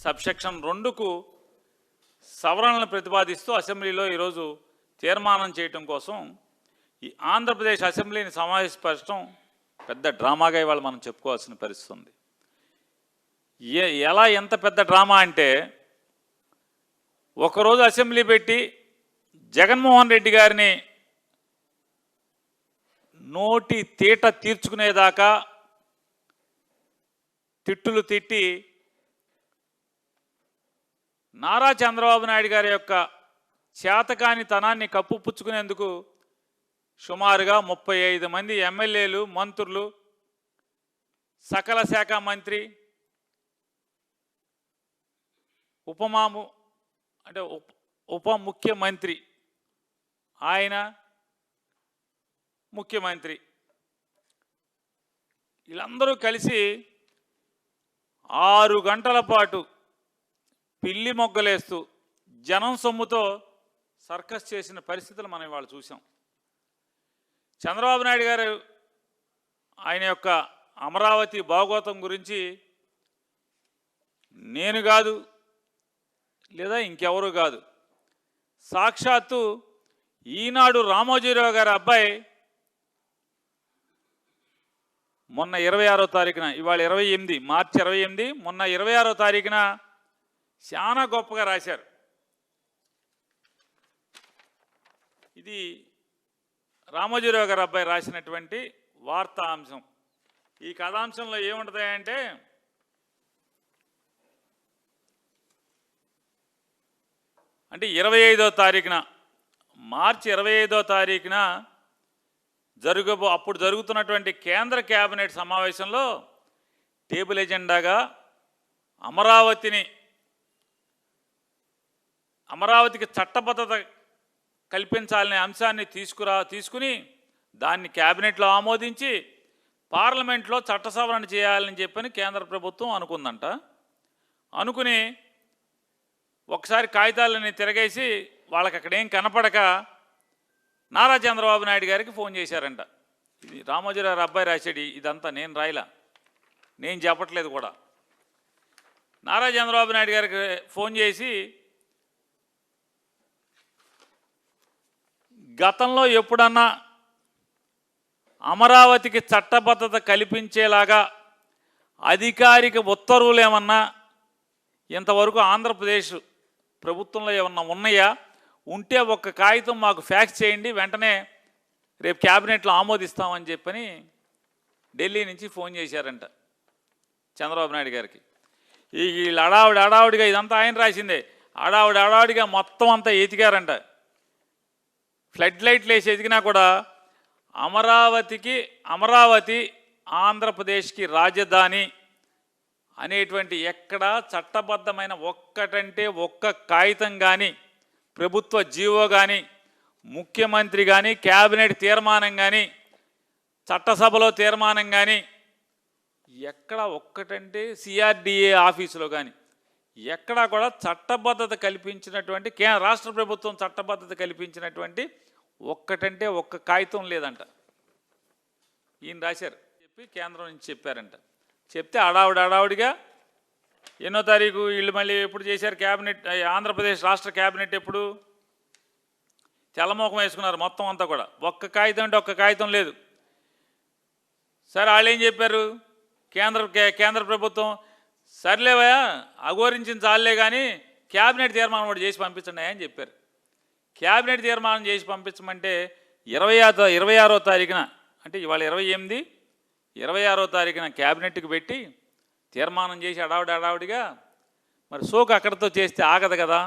Subsection 2కు సవరణలను ప్రతిపాదిస్తూ అసెంబ్లీలో ఈరోజు తీర్మానం చేయటం కోసం ఈ ఆంధ్రప్రదేశ్ అసెంబ్లీని సమావేశపరచడం పెద్ద డ్రామాగా ఇవాళ మనం చెప్పుకోవాల్సిన పరిస్థితి ఉంది. ఎలా ఎంత పెద్ద డ్రామా అంటే, ఒకరోజు అసెంబ్లీ పెట్టి జగన్మోహన్ రెడ్డి గారిని నోటి తీట తీర్చుకునేదాకా తిట్టులు తిట్టి నారా చంద్రబాబు నాయుడు గారి యొక్క చేతకానితనాన్ని కప్పుపుచ్చుకునేందుకు సుమారుగా 35 మంది ఎమ్మెల్యేలు, మంత్రులు, సకల శాఖ మంత్రి, ఉప ముఖ్యమంత్రి, ఆయన ముఖ్యమంత్రి, వీళ్ళందరూ కలిసి 6 గంటల పాటు పిల్లి మొగ్గలేస్తూ జనం సొమ్ముతో సర్కస్ చేసిన పరిస్థితులు మనం ఇవాళ చూసాం. చంద్రబాబు నాయుడు గారు ఆయన యొక్క అమరావతి భాగోతం గురించి నేను కాదు, లేదా ఇంకెవరు కాదు, సాక్షాత్తు ఈనాడు రామోజీరావు గారి అబ్బాయి మొన్న 26వ తారీఖున, ఇవాళ 28 మార్చి 28, మొన్న 26వ తారీఖున చాలా గొప్పగా రాశారు. ఇది రామోజీరావు గారి అబ్బాయి రాసినటువంటి వార్తా అంశం. ఈ కథాంశంలో ఏముంటుందంటే, అంటే 25వ తారీఖున, మార్చి 25వ తారీఖున అప్పుడు జరుగుతున్నటువంటి కేంద్ర కేబినెట్ సమావేశంలో టేబుల్ ఎజెండాగా అమరావతికి చట్టబద్ధత కల్పించాలనే అంశాన్ని తీసుకుని దాన్ని కేబినెట్లో ఆమోదించి పార్లమెంట్లో చట్ట సవరణ చేయాలని చెప్పని కేంద్ర ప్రభుత్వం అనుకుందంట. అనుకుని ఒకసారి కాగితాలని తిరగేసి వాళ్ళకి అక్కడేం కనపడక నారా చంద్రబాబు నాయుడు గారికి ఫోన్ చేశారంట. ఇది రామోజీరావు అబ్బాయి రాశాడు, ఇదంతా నేను రాయలా, నేను చెప్పట్లేదు కూడా. నారా చంద్రబాబు నాయుడు గారికి ఫోన్ చేసి, గతంలో ఎప్పుడన్నా అమరావతికి చట్టబద్ధత కల్పించేలాగా అధికారిక ఉత్తర్వులు ఏమన్నా ఇంతవరకు ఆంధ్రప్రదేశ్ ప్రభుత్వంలో ఏమన్నా ఉన్నాయా? ఉంటే ఒక్క కాగితం మాకు ఫ్యాక్స్ చేయండి, వెంటనే రేపు క్యాబినెట్లో ఆమోదిస్తామని చెప్పని ఢిల్లీ నుంచి ఫోన్ చేశారంట చంద్రబాబు నాయుడు గారికి. వీళ్ళు అడావుడిగా, ఇదంతా ఆయన రాసిందే, అడావుడిగా మొత్తం అంతా ఎతికారంట. ఫ్లడ్ లైట్లు వేసి ఎదిగినా కూడా అమరావతి ఆంధ్రప్రదేశ్కి రాజధాని అనేటువంటి ఎక్కడా చట్టబద్ధమైన ఒక్క కాగితం కానీ, ప్రభుత్వ జీవో కానీ, ముఖ్యమంత్రి కానీ, క్యాబినెట్ తీర్మానం కానీ, చట్టసభలో తీర్మానం కానీ, ఎక్కడ ఒక్కటంటే సిఆర్డిఏ ఆఫీసులో కానీ ఎక్కడా కూడా చట్టబద్ధత కల్పించినటువంటి రాష్ట్ర ప్రభుత్వం చట్టబద్ధత కల్పించినటువంటి ఒక్కటంటే ఒక్క కాగితం లేదంట. ఈయన రాశారు, చెప్పి కేంద్రం నుంచి చెప్పారంట. చెప్తే అడావుడిగా 8వ తారీఖు వీళ్ళు మళ్ళీ ఎప్పుడు చేశారు క్యాబినెట్, ఆంధ్రప్రదేశ్ రాష్ట్ర క్యాబినెట్ ఎప్పుడు తెల్లమోకం వేసుకున్నారు మొత్తం అంతా కూడా. ఒక్క కాగితం అంటే ఒక్క కాగితం లేదు. సరే, వాళ్ళు ఏం చెప్పారు, కేంద్ర ప్రభుత్వం, సర్లేవా అఘోరించిన చాలే కానీ క్యాబినెట్ తీర్మానం కూడా చేసి పంపించండి అని చెప్పారు. క్యాబినెట్ తీర్మానం చేసి పంపించమంటే 26వ తారీఖున, అంటే ఇవాళ 28, 26వ తారీఖున క్యాబినెట్కి పెట్టి తీర్మానం చేసి అడావుడిగా, మరి సోకు అక్కడితో చేస్తే ఆగదు కదా,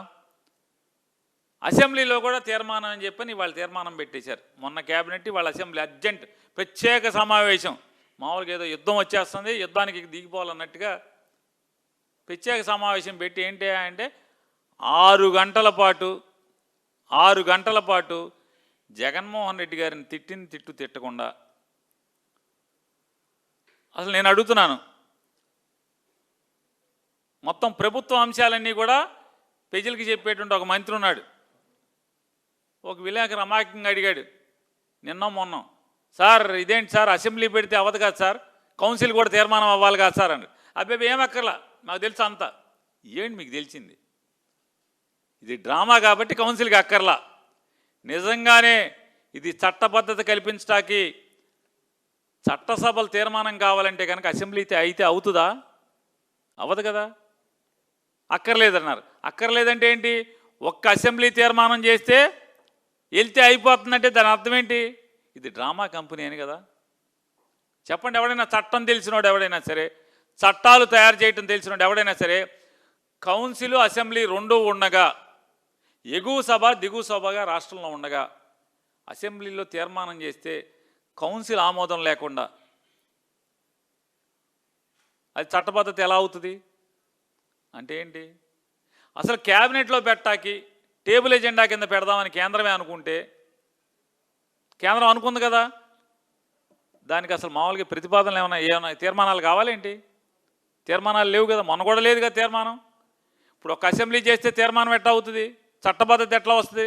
అసెంబ్లీలో కూడా తీర్మానం అని చెప్పని వాళ్ళు తీర్మానం పెట్టేశారు. మొన్న క్యాబినెట్ వాళ్ళ అసెంబ్లీ అర్జెంట్ ప్రత్యేక సమావేశం, మామూలుగా ఏదో యుద్ధం వచ్చేస్తుంది, యుద్ధానికి దిగిపోవాలన్నట్టుగా ప్రత్యేక సమావేశం పెట్టి ఏంటి అంటే 6 గంటల పాటు జగన్మోహన్ రెడ్డి గారిని తిట్టకుండా, అసలు నేను అడుగుతున్నాను, మొత్తం ప్రభుత్వ అంశాలన్నీ కూడా ప్రజలకి చెప్పేటువంటి ఒక మంత్రి ఉన్నాడు. ఒక విలేకరు అమాయకంగా అడిగాడు మొన్న, సార్ ఇదేంటి సార్, అసెంబ్లీ పెడితే అవ్వదు కదా సార్, కౌన్సిల్ కూడా తీర్మానం అవ్వాలి కదా సార్ అని. అబ్బాయి ఏమక్కర్లా, నాకు తెలుసు అంతా, ఏంటి మీకు తెలిసింది? ఇది డ్రామా కాబట్టి కౌన్సిల్కి అక్కర్లా. నిజంగానే ఇది చట్టబద్ధత కల్పించడానికి చట్టసభలు తీర్మానం కావాలంటే కనుక అసెంబ్లీ అయితే అవుతుందా? అవ్వదు కదా. అక్కర్లేదన్నారు. అక్కర్లేదంటే ఏంటి? ఒక్క అసెంబ్లీ తీర్మానం చేస్తే వెళ్తే అయిపోతుందంటే దాని అర్థం ఏంటి? ఇది డ్రామా కంపెనీ అని కదా. చెప్పండి, ఎవడైనా చట్టం తెలిసినోడు ఎవడైనా సరే, చట్టాలు తయారు చేయటం తెలిసినోడు ఎవడైనా సరే, కౌన్సిల్ అసెంబ్లీ రెండూ ఉండగా, ఎగువ సభ దిగువ సభగా రాష్ట్రంలో ఉండగా అసెంబ్లీలో తీర్మానం చేస్తే కౌన్సిల్ ఆమోదం లేకుండా అది చట్టబద్ధత ఎలా అవుతుంది? అంటే ఏంటి? అసలు క్యాబినెట్లో పెట్టాకి టేబుల్ ఎజెండా కింద పెడదామని కేంద్రమే అనుకుంటే, కేంద్రం అనుకుంది కదా, దానికి అసలు మామూలుగా ప్రతిపాదనలు ఏమైనా తీర్మానాలు కావాలేంటి? తీర్మానాలు లేవు కదా, మొన్న కూడా లేదు కదా తీర్మానం. ఇప్పుడు ఒక అసెంబ్లీ చేస్తే తీర్మానం ఎట్లా అవుతుంది? చట్టబద్ధత ఎట్లా వస్తుంది?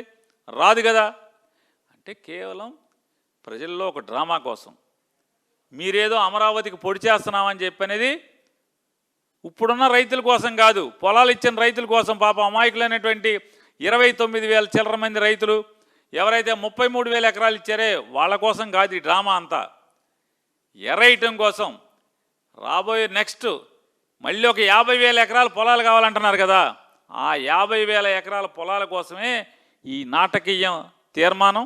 రాదు కదా. అంటే కేవలం ప్రజల్లో ఒక డ్రామా కోసం మీరేదో అమరావతికి పొడి చేస్తున్నామని చెప్పనేది ఇప్పుడున్న రైతుల కోసం కాదు, పొలాలు ఇచ్చిన రైతుల కోసం. పాపం అమాయకులైనటువంటి 29,000 చిల్లర మంది రైతులు ఎవరైతే 33,000 ఎకరాలు ఇచ్చారే వాళ్ళ కోసం కాదు ఈ డ్రామా అంతా. ఎర్రైటం కోసం రాబోయే నెక్స్ట్ మళ్ళీ ఒక 50,000 ఎకరాల పొలాలు కావాలంటున్నారు కదా, ఆ 50,000 ఎకరాల పొలాల కోసమే ఈ నాటకీయం తీర్మానం,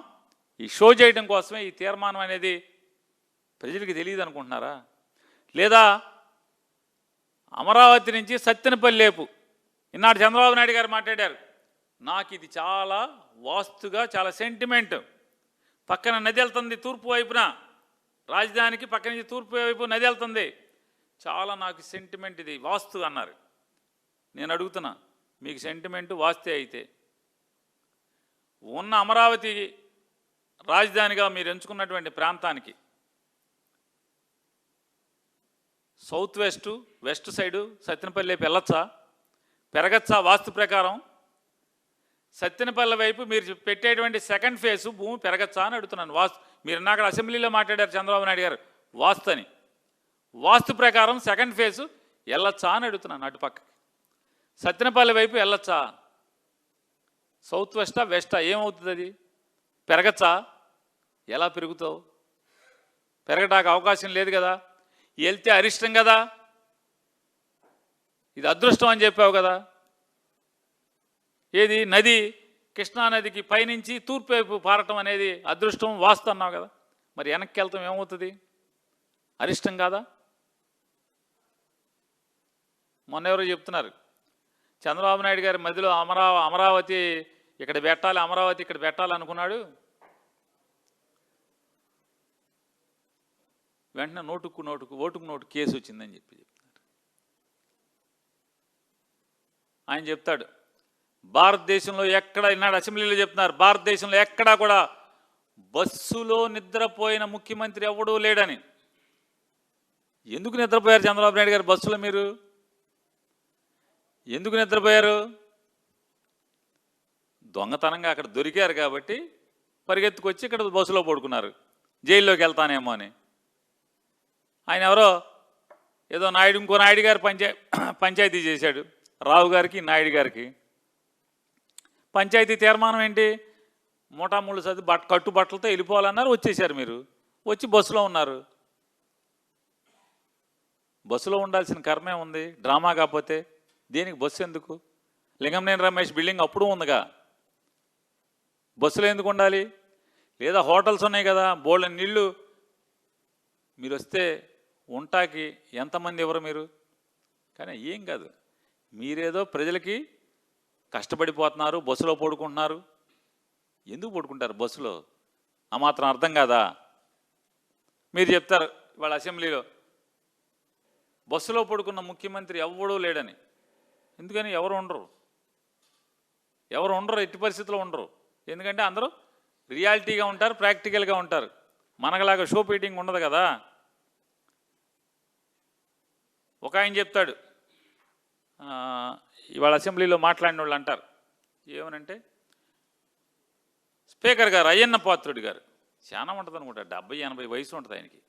ఈ షో చేయడం కోసమే ఈ తీర్మానం అనేది ప్రజలకు తెలియదు అనుకుంటున్నారా? లేదా అమరావతి నుంచి సత్తెనపల్లి లేపు ఈనాడు చంద్రబాబు నాయుడు గారు మాట్లాడారు, నాకు ఇది చాలా వాస్తుగా చాలా సెంటిమెంట్, పక్కన నది వెళ్తుంది తూర్పు వైపున, రాజధానికి పక్క నుంచి తూర్పు వైపు నది వెళ్తుంది, చాలా నాకు సెంటిమెంట్, ఇది వాస్తు అన్నారు. నేను అడుగుతున్నా, మీకు సెంటిమెంటు వాస్తే అయితే ఉన్న అమరావతి రాజధానిగా మీరు ఎంచుకున్నటువంటి ప్రాంతానికి సౌత్ వెస్ట్ సైడు సత్తెనపల్లి వైపు వెళ్ళొచ్చా? పెరగచ్చా? వాస్తు ప్రకారం సత్తెనపల్లి వైపు మీరు పెట్టేటువంటి సెకండ్ ఫేసు భూమి పెరగచ్చా అని అడుగుతున్నాను. మీరు నాకు అసెంబ్లీలో మాట్లాడారు చంద్రబాబు నాయుడు గారు వాస్తు అని. వాస్తు ప్రకారం సెకండ్ ఫేసు వెళ్ళొచ్చా అని అడుగుతున్నాను. అటుపక్క సత్తెనపల్లి వైపు వెళ్ళొచ్చా? సౌత్ వెస్టా ఏమవుతుంది? అది పెరగచ్చా? ఎలా పెరుగుతావు? పెరగడానికి అవకాశం లేదు కదా. వెళ్తే అరిష్టం కదా, ఇది అదృష్టం అని చెప్పావు కదా. ఏది నది కృష్ణానదికి పైనుంచి తూర్పు వైపు పారటం అనేది అదృష్టం వాస్తు అన్నావు కదా, మరి వెనక్కి వెళ్తాం ఏమవుతుంది? అరిష్టం కాదా? మొన్న ఎవరో చెప్తున్నారు, చంద్రబాబు నాయుడు గారి మధ్యలో అమరావతి ఇక్కడ పెట్టాలి, అమరావతి ఇక్కడ పెట్టాలనుకున్నాడు, వెంటనే ఓటుకు నోటు కేసు వచ్చిందని చెప్తున్నారు. ఆయన చెప్తాడు భారతదేశంలో ఎక్కడ, ఈనాడు అసెంబ్లీలో చెప్తున్నారు, భారతదేశంలో ఎక్కడా కూడా బస్సులో నిద్రపోయిన ముఖ్యమంత్రి ఎవడూ లేడని. ఎందుకు నిద్రపోయారు చంద్రబాబు నాయుడు గారు బస్సులో? మీరు ఎందుకు నిద్రపోయారు? దొంగతనంగా అక్కడ దొరికారు కాబట్టి పరిగెత్తుకొచ్చి ఇక్కడ బస్సులో పడుకున్నారు, జైల్లోకి వెళ్తానేమో అని. ఆయన ఎవరో ఏదో ఇంకో నాయుడు గారు పంచాయతీ చేశాడు, రావు గారికి నాయుడు గారికి. పంచాయతీ తీర్మానం ఏంటి? మూటాముళ్ళు చదివి కట్టుబట్టలతో వెళ్ళిపోవాలన్నారు, వచ్చేసారు. మీరు వచ్చి బస్సులో ఉన్నారు. బస్సులో ఉండాల్సిన కర్మే ఉంది, డ్రామా కాకపోతే దేనికి బస్సు ఎందుకు? లింగంనేని రమేష్ బిల్డింగ్ అప్పుడు ఉందిగా, బస్సులో ఎందుకు ఉండాలి? లేదా హోటల్స్ ఉన్నాయి కదా, బోళ్ళ నీళ్ళు, మీరు వస్తే ఉంటాకి ఎంతమంది ఎవరు మీరు? కానీ ఏం కాదు, మీరేదో ప్రజలకి కష్టపడిపోతున్నారు, బస్సులో పడుకుంటున్నారు. ఎందుకు పడుకుంటారు బస్సులో? ఆ మాత్రం అర్థం కాదా? మీరు చెప్తారు వాళ్ళ అసెంబ్లీలో బస్సులో పడుకున్న ముఖ్యమంత్రి ఎవడూ లేడని. ఎందుకని? ఎవరు ఉండరు, ఎట్టి పరిస్థితుల్లో ఉండరు. ఎందుకంటే అందరూ రియాలిటీగా ఉంటారు, ప్రాక్టికల్గా ఉంటారు. మనగలాగా షో పీటింగ్ ఉండదు కదా. ఒక ఆయన చెప్తాడు, ఇవాళ అసెంబ్లీలో మాట్లాడిన వాళ్ళు అంటారు ఏమనంటే, స్పీకర్ గారు అయ్యన్న పాత్రుడు గారు చాలా ఉంటుంది అనుకుంటా, 70-80 వయసు ఉంటుంది ఆయనకి.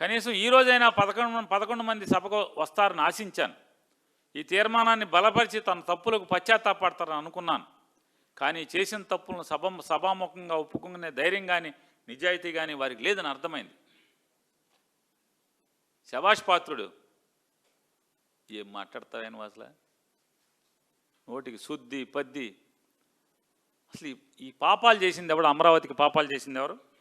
కనీసం ఈ రోజైనా 11 మంది సభకు వస్తారని ఆశించాను. ఈ తీర్మానాన్ని బలపరిచి తన తప్పులకు పశ్చాత్తాపడతారని అనుకున్నాను. కానీ చేసిన తప్పులను సభాముఖంగా ఒప్పుకునే ధైర్యం కానీ నిజాయితీ కానీ వారికి లేదని అర్థమైంది. శభాష్ పాత్రుడు. ఏం మాట్లాడతావేను అసలు? నోటికి శుద్ధి పద్ది. అసలు ఈ పాపాలు చేసింది ఎవడు? అమరావతికి పాపాలు చేసింది ఎవరు?